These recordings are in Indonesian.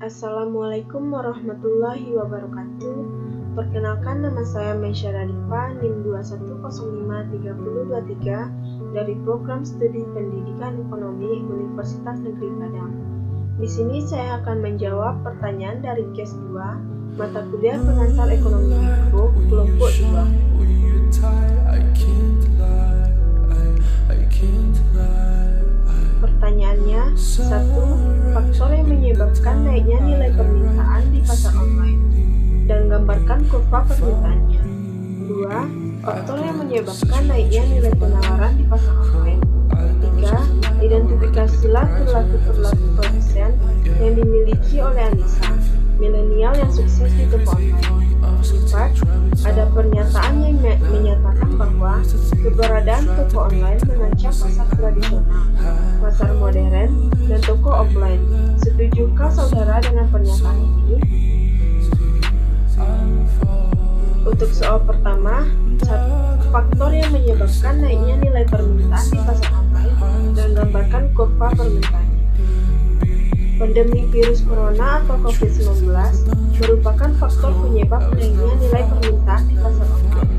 Assalamualaikum warahmatullahi wabarakatuh. Perkenalkan, nama saya Meisha Radifa, NIM 21053023 dari Program Studi Pendidikan Ekonomi Universitas Negeri Padang. Di sini saya akan menjawab pertanyaan dari Kes 2, mata kuliah pengantar ekonomi mikro, kelompok 2. Pertanyaannya, 1. Faktor yang menyebabkan naiknya nilai permintaan di pasar online, dan gambarkan kurva permintaannya. 2. Faktor yang menyebabkan naiknya nilai penawaran di pasar online. 3. Identifikasilah perilaku produsen yang dimiliki oleh Anissa, milenial yang sukses di toko online. 4. Ada pernyataan yang menyatakan bahwa keberadaan toko online mengancam pasar tradisional, pasar modern, dan toko offline. Setujukah saudara dengan pernyataan ini? Untuk soal pertama, faktor yang menyebabkan naiknya nilai permintaan di pasar online, dan gambarkan kurva permintaan. Pandemi virus corona atau COVID-19 merupakan faktor penyebab naiknya nilai permintaan di pasar online.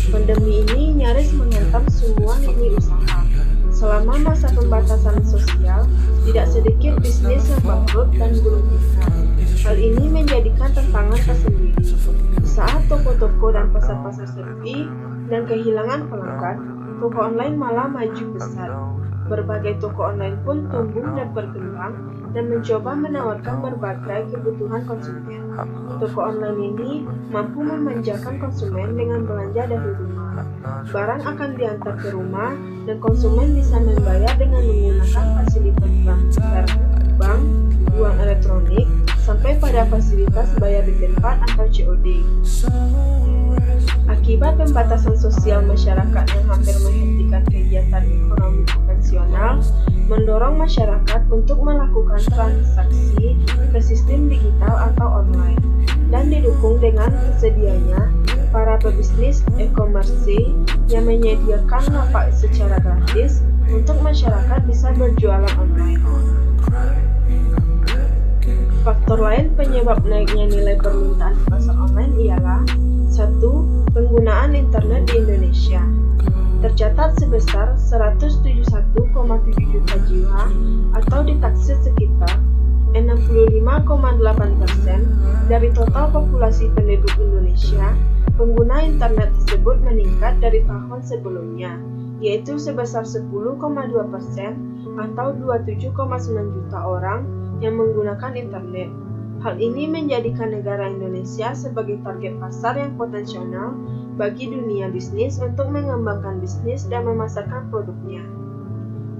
Pandemi ini nyaris menghantam semua lini usaha. Selama masa pembatasan sosial, tidak sedikit bisnis yang bangkrut dan gulung tikar. Hal ini menjadikan tantangan tersendiri. Saat toko-toko dan pasar-pasar sepi dan kehilangan pelanggan, toko online malah maju besar. Berbagai toko online pun tumbuh dan berkembang dan mencoba menawarkan berbagai kebutuhan konsumen. Toko online ini mampu memanjakan konsumen dengan belanja dari rumah. Barang akan diantar ke rumah dan konsumen bisa membayar dengan menggunakan fasilitas transfer, bank, uang elektronik, sampai pada fasilitas bayar di tempat atau COD. Akibat pembatasan sosial masyarakat yang hampir menghentikan kegiatan ekonomi konvensional, mendorong masyarakat untuk melakukan transaksi ke sistem digital atau online, dan didukung dengan tersedianya para pebisnis e-commerce yang menyediakan lapak secara gratis untuk masyarakat bisa berjualan online. Faktor lain penyebab naiknya nilai permintaan di pasar online ialah 1. Penggunaan internet di Indonesia. Tercatat sebesar 171,7 juta jiwa atau ditaksir sekitar 65,8% dari total populasi penduduk Indonesia. Pengguna internet tersebut meningkat dari tahun sebelumnya, yaitu sebesar 10,2% atau 27,9 juta orang yang menggunakan internet. Hal ini menjadikan negara Indonesia sebagai target pasar yang potensial bagi dunia bisnis untuk mengembangkan bisnis dan memasarkan produknya.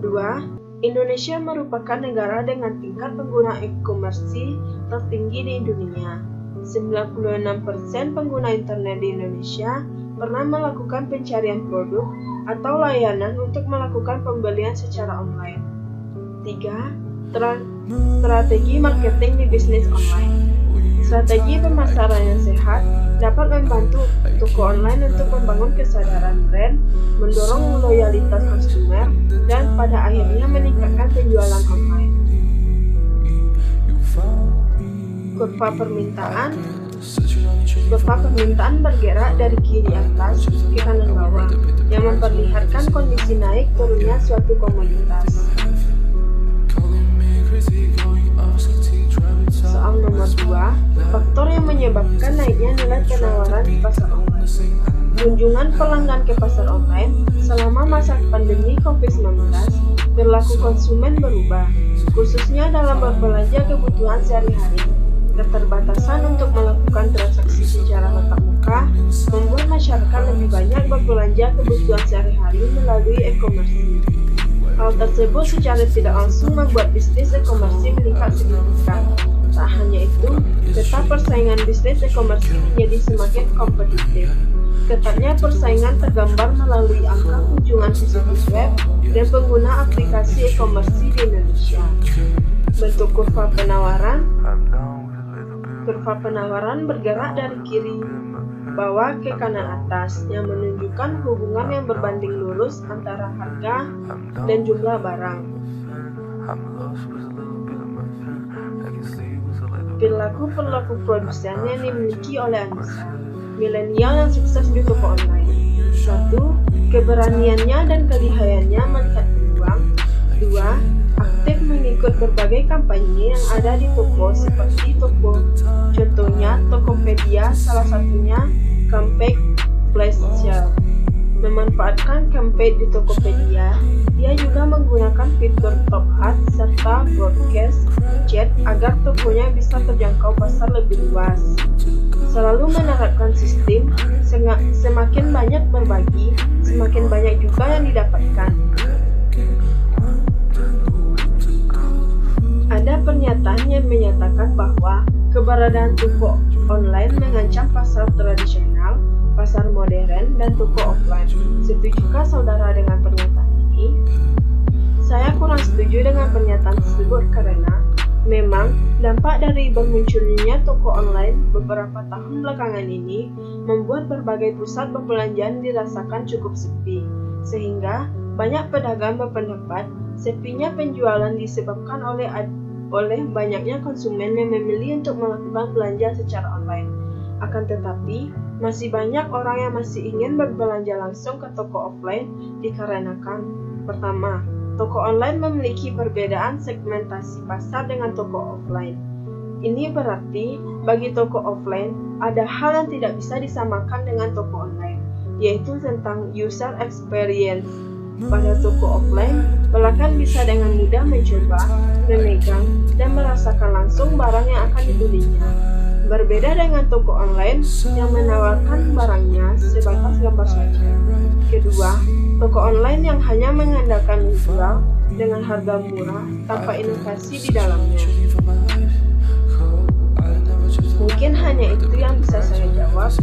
2. Indonesia merupakan negara dengan tingkat pengguna e-commerce tertinggi di dunia. 96% pengguna internet di Indonesia pernah melakukan pencarian produk atau layanan untuk melakukan pembelian secara online. 3. Strategi marketing di bisnis online. Strategi pemasaran yang sehat dapat membantu toko online untuk membangun kesadaran brand, mendorong loyalitas konsumer, dan pada akhirnya meningkatkan penjualan online. Kurva permintaan bergerak dari kiri atas ke kanan bawah, yang memperlihatkan kondisi naik turunnya suatu komoditas. Soal nomor 2, faktor yang menyebabkan naiknya nilai penawaran di pasar online. Kunjungan pelanggan ke pasar online selama masa pandemi COVID-19, perilaku konsumen berubah, khususnya dalam berbelanja kebutuhan sehari-hari. Keterbatasan untuk melakukan transaksi secara tatap muka membuat masyarakat lebih banyak berbelanja kebutuhan sehari-hari melalui e-commerce. Hal tersebut secara tidak langsung membuat bisnis e-commerce meningkat signifikan. Tak hanya itu, peta persaingan bisnis e-commerce menjadi semakin kompetitif. Ketatnya persaingan tergambar melalui angka kunjungan ke situs web dan pengguna aplikasi e-commerce di Indonesia. Bentuk kurva penawaran bergerak dari kiri bawah ke kanan atas, yang menunjukkan hubungan yang berbanding lurus antara harga dan jumlah barang. perilaku produsen yang dimiliki oleh Anissa, milenial yang sukses di toko online. 1. Keberaniannya dan kelihayannya melihat peluang. 2. Aktif mengikut berbagai kampanye yang ada di toko seperti toko. Contohnya Tokopedia, salah satunya campaign Flash Sale. Memanfaatkan campaign di Tokopedia, dia juga menggunakan fitur top hat serta broadcast chat agar tokonya bisa terjangkau pasar lebih luas. Selalu menerapkan sistem semakin banyak berbagi, semakin banyak juga yang didapatkan. Ada pernyataan yang menyatakan bahwa keberadaan toko online mengancam pasar tradisional, pasar modern, dan toko offline. Setujukah saudara dengan pernyataan ini? Saya kurang setuju dengan pernyataan tersebut karena memang dampak dari bermunculnya toko online beberapa tahun belakangan ini membuat berbagai pusat perbelanjaan dirasakan cukup sepi, sehingga banyak pedagang berpendapat sepinya penjualan disebabkan oleh banyaknya konsumen yang memilih untuk melakukan belanja secara online. Akan tetapi, masih banyak orang yang masih ingin berbelanja langsung ke toko offline dikarenakan: pertama, toko online memiliki perbedaan segmentasi pasar dengan toko offline. Ini berarti bagi toko offline ada hal yang tidak bisa disamakan dengan toko online, yaitu tentang user experience. Pada toko offline, pelanggan bisa dengan mudah mencoba, memegang, dan merasakan langsung barang yang akan dibelinya. Berbeda dengan toko online yang menawarkan barangnya sebatas gambar saja. Kedua, toko online yang hanya mengandalkan menjual dengan harga murah tanpa inovasi di dalamnya. Mungkin hanya itu yang bisa saya jawab.